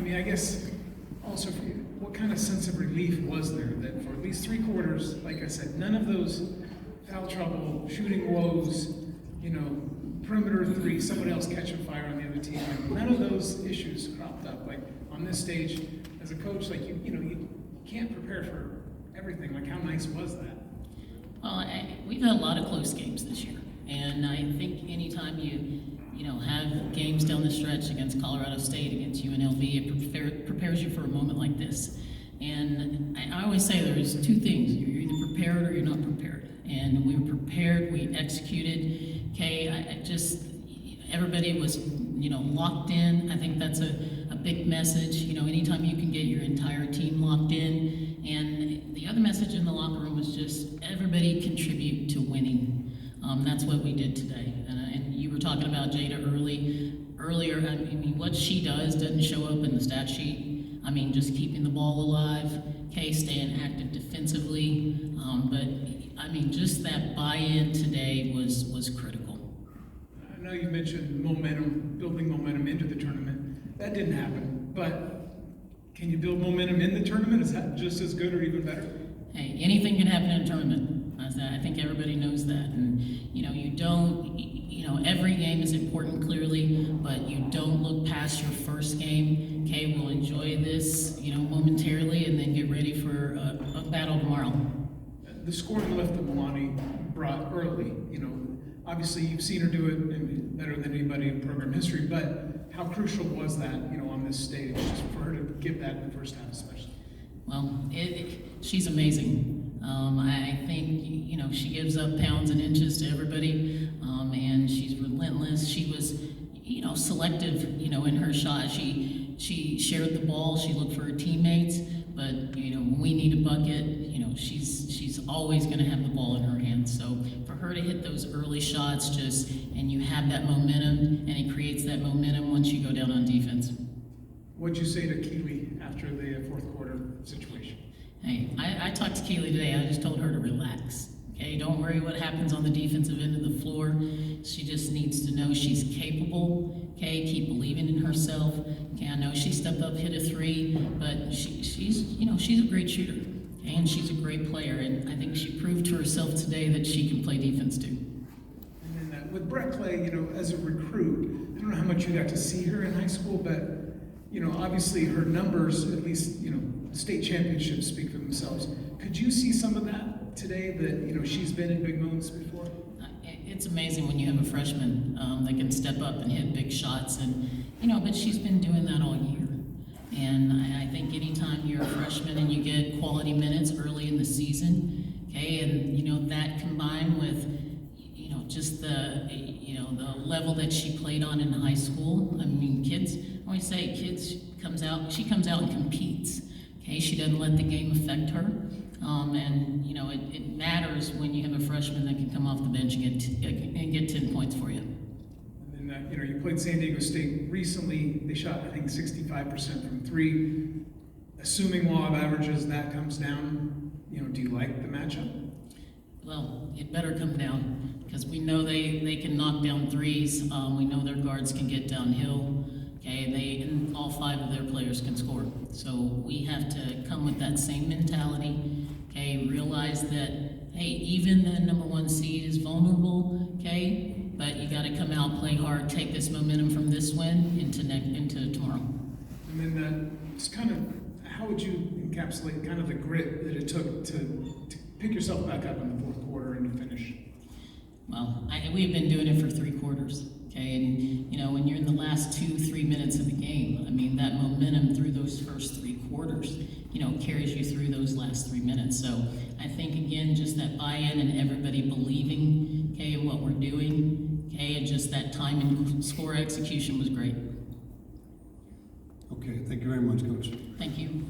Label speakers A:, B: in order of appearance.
A: mean, I guess also for you, what kind of sense of relief was there that for at least 3 quarters, like I said, none of those foul trouble, shooting woes, perimeter three, somebody else catching fire on the other team, like, none of those issues cropped up. Like on this stage, as a coach, like you can't prepare for everything. Like how nice was that?
B: Well, we've had a lot of close games this year, and I think anytime you have games down the stretch against Colorado State, against UNLV, it prepares you for a moment like this. And I always say there's 2 things: you're either prepared or you're not prepared. And we were prepared, we executed. Okay, everybody was locked in. I think that's a big message. Anytime you can get your entire team locked in. And the other message in the locker room was just everybody contribute to winning. That's what we did today. And you were talking about Jada earlier. I mean, what she doesn't show up in the stat sheet. I mean, just keeping the ball alive, okay, staying active defensively. But I mean, just that buy-in today was critical.
A: I know you mentioned momentum, building momentum into the tournament. That didn't happen, but can you build momentum in the tournament? Is that just as good or even better?
B: Hey, anything can happen in a tournament. I think everybody knows that. And, you don't, every game is important clearly, but you don't look past your first game. Okay, we'll enjoy this, momentarily and then get ready for a battle tomorrow.
A: The scoring lift that Milani brought early, obviously you've seen her do it better than anybody in program history, but how crucial was that, on this stage, just for her to give that in the first half especially?
B: Well, she's amazing. I think, she gives up pounds and inches to everybody, and she's relentless. She was, selective, in her shot. She shared the ball, she looked for her teammates, but, when we need a bucket, she's always going to have the ball in her hands. So for her to hit those early shots and you have that momentum, and it creates that momentum once you go down on defense.
A: What'd you say to Keely after the fourth quarter situation?
B: Hey, I talked to Keely today. I just told her to relax. Okay, don't worry what happens on the defensive end of the floor. She just needs to know she's capable. Okay, keep believing in herself. Okay, I know she stepped up, hit a 3, but she's a great shooter. Okay, and she's a great player, and I think she proved to herself today that she can play defense too.
A: And then with Brett Clay, as a recruit, I don't know how much you got to see her in high school, but obviously her numbers, at least state championships speak for themselves. Could you see some of that today that she's been in big moments before?
B: It's amazing when you have a freshman that can step up and hit big shots, and but she's been doing that all year. And I think anytime you're a freshman and you get quality minutes early in the season, okay, and that combined with just the the level that she played on in high school. I mean, I always say she comes out and competes. Okay, she doesn't let the game affect her. And it matters when you have a freshman that can come off the bench and get 10 points for you.
A: And then you played San Diego State recently. They shot, I think, 65% from 3. Assuming law of averages, that comes down. Do you like the matchup?
B: Well, it better come down because we know they can knock down 3s. We know their guards can get downhill. Okay, and all 5 of their players can score. So we have to come with that same mentality. Okay, realize that, hey, even the number 1 seed is vulnerable. Okay, but you got to come out, play hard, take this momentum from this win into tomorrow.
A: And then it's kind of, how would you encapsulate kind of the grit that it took to pick yourself back up in the fourth quarter and to finish?
B: Well, we've been doing it for 3 quarters. Okay, and when you're in the last 2-3 minutes of the game, I mean, that momentum through those first 3 quarters, carries you through those last 3 minutes. So I think, again, just that buy-in and everybody believing, okay, in what we're doing, okay, and just that time and score execution was great.
C: Okay, thank you very much, Coach.
B: Thank you.